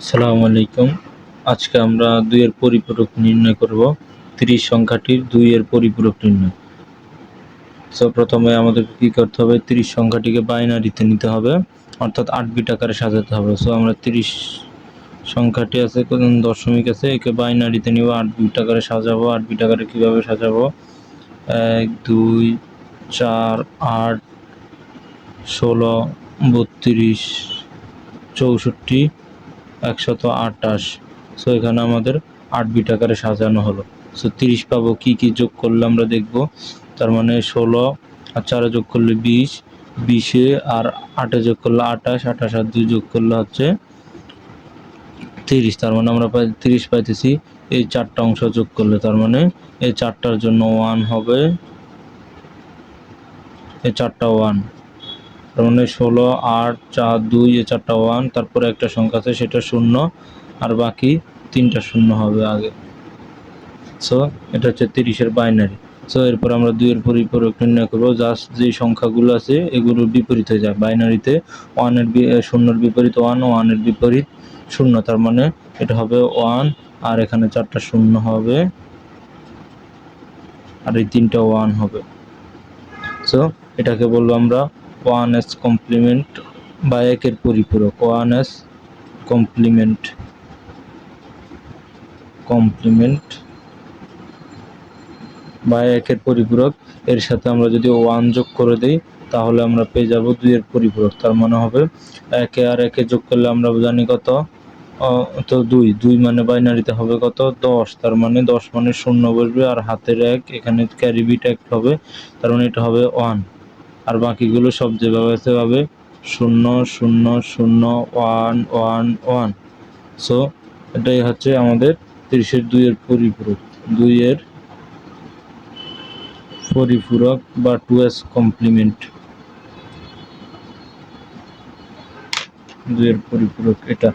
আসসালামু আলাইকুম। আজকে আমরা ২ এর পরিপূরক নির্ণয় করব। ৩০ সংখ্যাটির ২ এর পরিপূরক নির্ণয়। প্রথমে আমাদেরকে কি করতে হবে? ৩০ সংখ্যাটিকে বাইনারিতে নিতে হবে, অর্থাৎ ৮ বিট আকারে সাজাতে হবে। আমরা ৩০ সংখ্যাটি আছে, কোন দশমিক আছে, একে বাইনারিতে নিব, ৮ বিট আকারে সাজাবো। ৮ বিট আকারে কিভাবে সাজাবো? ১, ২, ৪, ৮, ১৬, ৩২, ৬৪, ১২৮। এখানে আমাদের ৮ বিট আকারে সাজানো হলো। ৩০ পাবো, কি কি যোগ করলে আমরা দেখব। তার মানে ১৬ আর ৪ যোগ করলে ২০, ২০ আর ৮ যোগ করলে ২৮, ২৮ আর ২ যোগ করলে হচ্ছে ৩০। তার মানে আমরা ৩০ পাইতেছি এই ৪টা অংশ যোগ করলে। তার মানে এই ৪টার জন্য 1 হবে, এই ৪টা 1। তার মানে ১৬, ৮, ৪, ২, এই ৪টা 1, তারপরে একটা সংখ্যা আছে সেটা 0, আর বাকি 3টা 0 হবে আগে। এটা হচ্ছে 30 এর বাইনারি। এরপর আমরা 2 এর পরিপূরক নির্ণয় করব। জাস্ট যে সংখ্যাগুলো আছে এগুলোর বিপরীত হয়ে যায়। বাইনারিতে 1 এর 0 এর বিপরীত 1, 1 এর বিপরীত 0। তার মানে এটা হবে 1, আর এখানে 4টা 0 হবে, আর এই 3টা 1 হবে। এটাকে বলবো আমরা 1s কমপ্লিমেন্ট বা 1 এর পরিপূরক। 1s কমপ্লিমেন্ট বা 1 এর পরিপূরক। এর সাথে আমরা যদি 1 যোগ করে দেই তাহলে আমরা পেয়ে যাব 2 এর পরিপূরক। তার মানে হবে 1 এ আর 1 এ যোগ করলে আমরা জানি কত, তো 2 মানে বাইনারিতে হবে কত, 10। তার মানে 10 মানে 0 বসবে, আর হাতের 1 এখানে ক্যারি বিট 1 হবে, তার মানে এটা হবে 1। আর বাকিগুলো সব যেভাবে আছে ভাবে 0 0 0 1 1 1। এটাই হচ্ছে আমাদের 30 এর 2 এর পরিপূরক। 2 এর পরিপূরক বা 2s কমপ্লিমেন্ট। 2 এর পরিপূরক এটা।